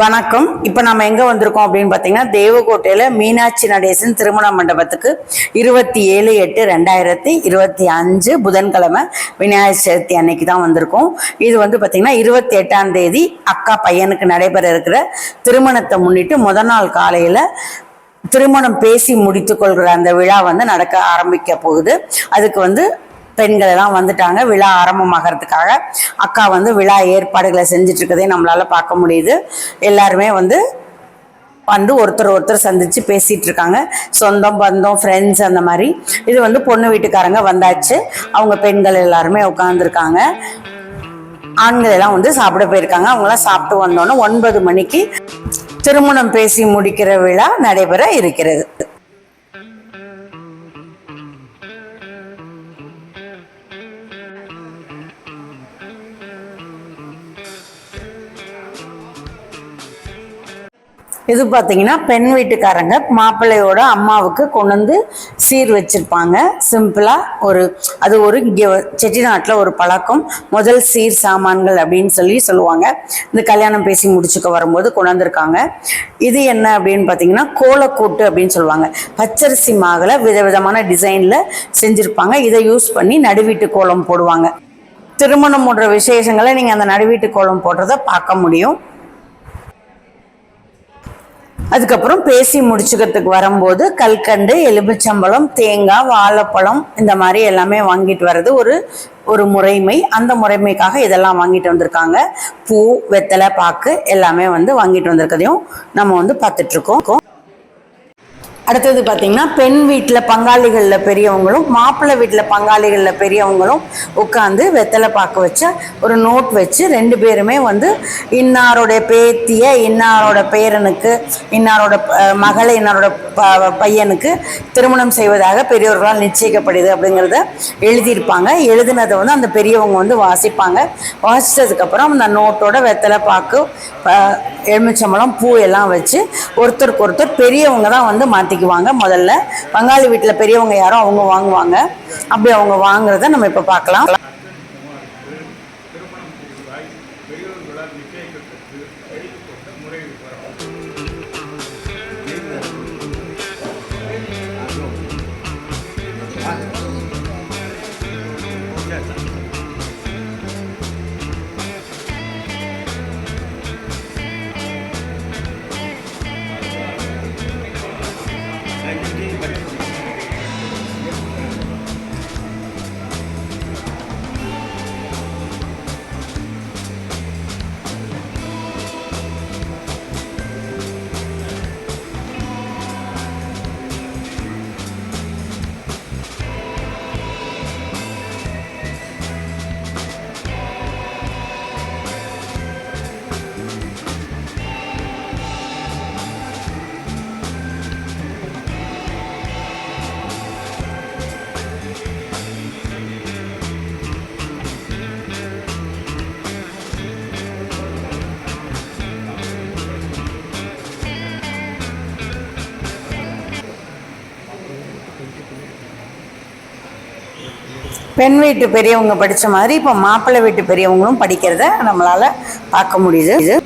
வணக்கம். இப்போ நம்ம எங்கே வந்திருக்கோம் அப்படின்னு பார்த்தீங்கன்னா, தேவக்கோட்டையில் மீனாட்சி நடேசன் திருமண மண்டபத்துக்கு 27/8/2025 புதன்கிழமை விநாயகர் சதுர்த்தி அன்னைக்கு தான் வந்திருக்கோம். இது வந்து பார்த்தீங்கன்னா 28ஆம் தேதி அக்கா பையனுக்கு நடைபெற இருக்கிற திருமணத்தை முன்னிட்டு முதல் நாள் காலையில் திருமணம் பேசி முடித்துக்கொள்கிற அந்த விழா வந்து நடக்க ஆரம்பிக்க போகுது. அதுக்கு வந்து பெண்கள் எல்லாம் வந்துட்டாங்க. விழா ஆரம்பமாகறதுக்காக அக்கா வந்து விழா ஏற்பாடுகளை செஞ்சுட்டு இருக்கதே நம்மளால பார்க்க முடியுது. எல்லாருமே வந்து ஒருத்தர் சந்திச்சு பேசிட்டு இருக்காங்க. சொந்தம் பந்தம் ஃப்ரெண்ட்ஸ் அந்த மாதிரி. இது வந்து பொண்ணு வீட்டுக்காரங்க வந்தாச்சு. அவங்க பெண்கள் எல்லாருமே உட்காந்துருக்காங்க. ஆண்கள் எல்லாம் வந்து சாப்பிட போயிருக்காங்க. அவங்களாம் சாப்பிட்டு வந்தோன்னே 9 மணிக்கு திருமணம் பேசி முடிக்கிற விழா நடைபெற இருக்கிறது. இது பார்த்தீங்கன்னா பெண் வீட்டுக்காரங்க மாப்பிள்ளையோட அம்மாவுக்கு கொண்டு வந்து சீர் வச்சிருப்பாங்க. சிம்பிளாக அது ஒரு இங்கே செட்டிநாட்டில் ஒரு பழக்கம். முதல் சீர் சாமான்கள் அப்படின்னு சொல்லுவாங்க. இந்த கல்யாணம் பேசி முடிச்சுக்க வரும்போது கொண்டு வந்திருக்காங்க. இது என்ன அப்படின்னு பார்த்தீங்கன்னா கோலக்கூட்டு அப்படின்னு சொல்லுவாங்க. பச்சரிசி மாவில் விதவிதமான டிசைனில் செஞ்சுருப்பாங்க. இதை யூஸ் பண்ணி நடுவீட்டு கோலம் போடுவாங்க. திருமணம் போன்ற விசேஷங்களை நீங்கள் அந்த நடுவீட்டு கோலம் போடுறத பார்க்க முடியும். அதுக்கப்புறம் பேசி முடிச்சுக்கிறதுக்கு வரும்போது கல்கண்டு, எலுமிச்சம்பழம், தேங்காய், வாழைப்பழம் இந்த மாதிரி எல்லாமே வாங்கிட்டு வர்றது ஒரு முறைமை. அந்த முறைமைக்காக இதெல்லாம் வாங்கிட்டு வந்திருக்காங்க. பூ, வெத்தலை, பாக்கு எல்லாமே வந்து வாங்கிட்டு வந்திருக்கதையும் நம்ம வந்து பார்த்துட்ருக்கோம். அடுத்தது பார்த்தீங்கன்னா பெண் வீட்டில் பங்காளிகளில் பெரியவங்களும் மாப்பிள்ளை வீட்டில் பங்காளிகளில் பெரியவங்களும் உட்காந்து வெத்தலை பாக்கு வச்ச ஒரு நோட் வச்சு 2 பேருமே வந்து இன்னாரோட பேத்திய இன்னாரோட பேரனுக்கு, இன்னாரோட மகளை இன்னாரோட பையனுக்கு திருமணம் செய்வதாக பெரியவர்களால் நிச்சயிக்கப்படுது அப்படிங்கிறத எழுதியிருப்பாங்க. எழுதினதை வந்து அந்த பெரியவங்க வந்து வாசிப்பாங்க. வாசித்ததுக்கப்புறம் அந்த நோட்டோட வெத்தலை பாக்கு, எலுமிச்சம்பழம், பூ எல்லாம் வச்சு ஒருத்தருக்கு ஒருத்தர் பெரியவங்க தான் வந்து மாற்றிக்குவாங்க. முதல்ல பங்காளி வீட்டில் பெரியவங்க யாரோ அவங்க வாங்குவாங்க. அப்படி அவங்க வாங்குறத நம்ம இப்போ பார்க்கலாம். பெண் வீட்டு பெரியவங்க படித்த மாதிரி இப்போ மாப்பிள்ளை வீட்டு பெரியவங்களும் படிக்கிறத நம்மளால் பார்க்க முடியுது.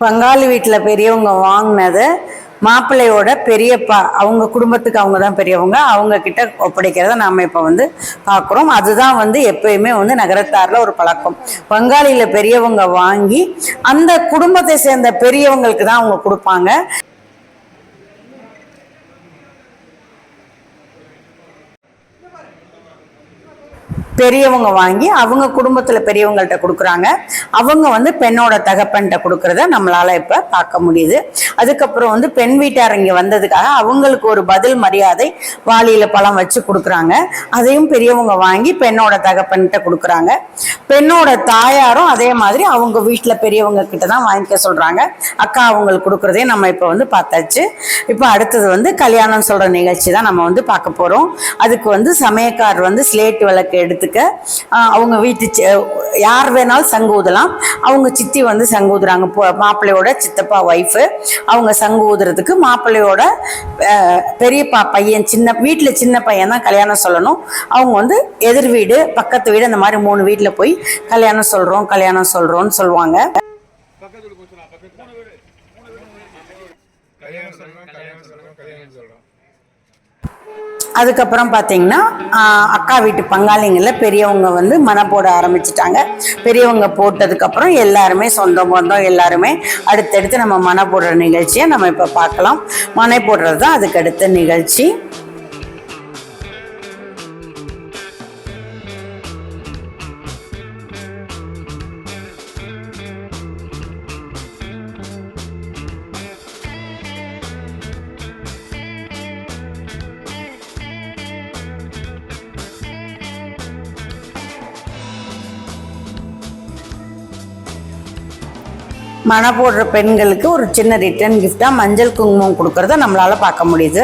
பங்காளி வீட்டில் பெரியவங்க வாங்கினதை மாப்பிள்ளையோட பெரியப்பா அவங்க குடும்பத்துக்கு அவங்க தான் பெரியவங்க, அவங்க கிட்ட ஒப்படைக்கிறத நாம் இப்போ வந்து பார்க்குறோம். அதுதான் வந்து எப்பயுமே வந்து நகரத்தாரில் ஒரு பழக்கம். பங்காளியில் பெரியவங்க வாங்கி அந்த குடும்பத்தை சேர்ந்த பெரியவங்களுக்கு தான் அவங்க கொடுப்பாங்க. பெரியவங்க வாங்கி அவங்க குடும்பத்தில் பெரியவங்கள்ட்ட கொடுக்குறாங்க. அவங்க வந்து பெண்ணோட தகப்பன்கிட்ட கொடுக்கறத நம்மளால இப்போ பார்க்க முடியுது. அதுக்கப்புறம் வந்து பெண் வீட்டார் இங்கே வந்ததுக்காக அவங்களுக்கு ஒரு பதில் மரியாதை வாளியில் பழம் வச்சு கொடுக்குறாங்க. அதையும் பெரியவங்க வாங்கி பெண்ணோட தகப்பன்கிட்ட கொடுக்குறாங்க. பெண்ணோட தாயாரும் அதே மாதிரி அவங்க வீட்டில் பெரியவங்க கிட்ட தான் வாங்கிக்க சொல்கிறாங்க. அக்கா அவங்களுக்கு கொடுக்குறதையும் நம்ம இப்போ வந்து பார்த்தாச்சு. இப்போ அடுத்தது வந்து கல்யாணம் சொல்கிற நிகழ்ச்சி தான் நம்ம வந்து பார்க்க போகிறோம். அதுக்கு வந்து சமயக்காரர் வந்து ஸ்லேட் விளக்கு எடுத்துக்க அவங்க வீட்டு யார் வேணாலும் சங்கு ஊதலாம். அவங்க சித்தி வந்து சங்கு ஊதுறாங்க. மாப்பிள்ளையோட சித்தப்பா ஒய்ஃபு அவங்க சங்கு ஊதுறதுக்கு மாப்பிள்ளையோட பெரியப்பா பையன் வீட்டில் சின்ன பையன் தான் கல்யாணம் சொல்லணும். அவங்க வந்து எதிர் வீடு பக்கத்து வீடு அந்த மாதிரி 3 வீட்டில் போய் கல்யாணம் சொல்கிறோன்னு சொல்லுவாங்க. அதுக்கப்புறம் பார்த்தீங்கன்னா அக்கா வீட்டு பங்காளிங்களில் பெரியவங்க வந்து மனை போட ஆரம்பிச்சிட்டாங்க. பெரியவங்க போட்டதுக்கப்புறம் எல்லாருமே சொந்தம் பந்தம் எல்லாருமே அடுத்தடுத்து நம்ம மனை போடுற நிகழ்ச்சியை நம்ம இப்போ பார்க்கலாம். மனை போடுறது தான் அதுக்கு அடுத்த நிகழ்ச்சி. மனை போடுற பெண்களுக்கு ஒரு சின்ன ரிட்டர்ன் கிஃப்டாக மஞ்சள் குங்குமம் கொடுக்கறத நம்மளால பார்க்க முடியுது.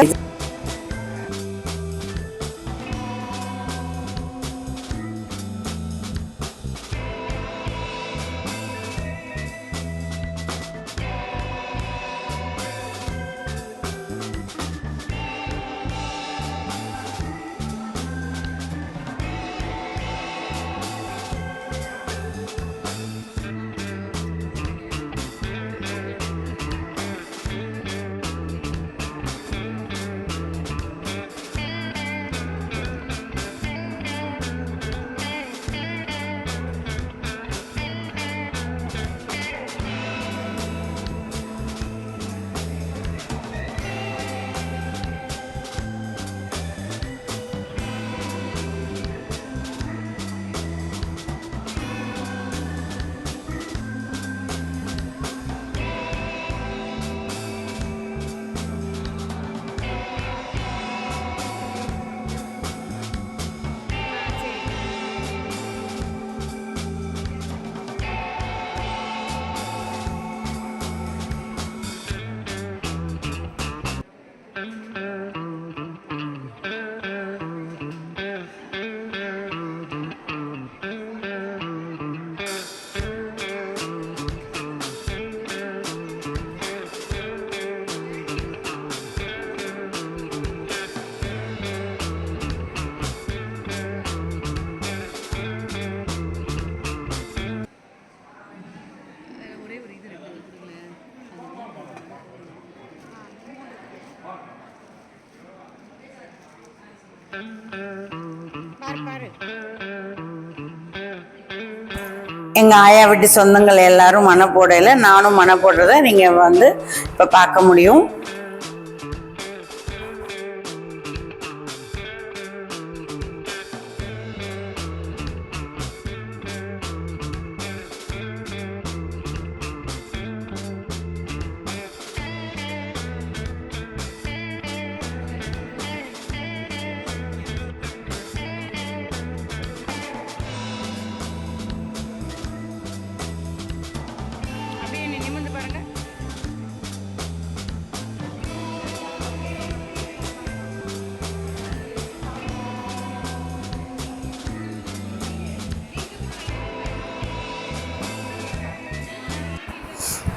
எங்கள் ஆயா வீட்டு சொந்தங்கள் எல்லாரும் மனை போடையில் நானும் மனை போடுறத நீங்கள் வந்து இப்போ பார்க்க முடியும்.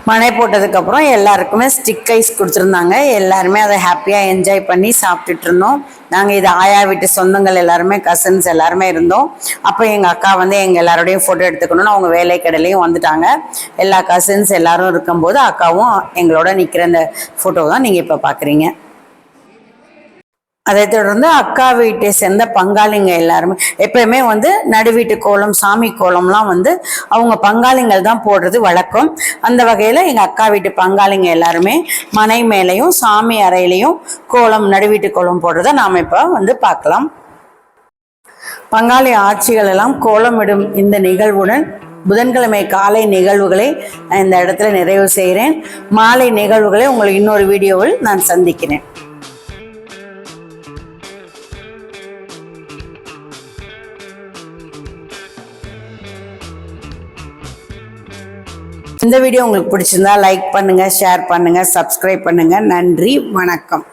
மனை போட்டதுக்கப்புறம் எல்லாருக்குமே ஸ்டிக் ஐஸ் கொடுத்துருந்தாங்க. எல்லாருமே அதை ஹாப்பியாக என்ஜாய் பண்ணி சாப்பிட்டுட்டு இருந்தோம். நாங்கள் இது ஆயா வீட்டு சொந்தங்கள் எல்லாருமே கசின்ஸ் எல்லாருமே இருந்தோம். அப்போ எங்கள் அக்கா வந்து எங்கள் எல்லாரோடையும் ஃபோட்டோ எடுத்துக்கணும்னு அவங்க வேலை கடையிலையும் வந்துட்டாங்க. எல்லா கசின்ஸ் எல்லாரும் இருக்கும்போது அக்காவும் எங்களோட நிற்கிற அந்த ஃபோட்டோ தான் நீங்கள் இப்போ பார்க்குறீங்க. அதை தொடர்ந்து அக்கா வீட்டை சேர்ந்த பங்காளிங்க எல்லாருமே எப்பயுமே வந்து நடுவீட்டு கோலம் சாமி கோலம்லாம் வந்து அவங்க பங்காளிங்கள் தான் போடுறது வழக்கம். அந்த வகையில் எங்கள் அக்கா வீட்டு பங்காளிங்க எல்லாருமே மனை மேலையும் சாமி அறையிலையும் கோலம் நடுவீட்டு கோலம் போடுறத நாம் இப்போ வந்து பார்க்கலாம். பங்காளி ஆட்சிகள் எல்லாம் கோலமிடும் இந்த நிகழ்வுடன் புதன்கிழமை காலை நிகழ்வுகளை நான் இந்த இடத்துல நிறைவு செய்கிறேன். மாலை நிகழ்வுகளை உங்களுக்கு இன்னொரு வீடியோவில் நான் சந்திக்கிறேன். இந்த வீடியோ உங்களுக்கு பிடிச்சிருந்தா லைக் பண்ணுங்க, ஷேர் பண்ணுங்க, சப்ஸ்கிரைப் பண்ணுங்க. நன்றி, வணக்கம்.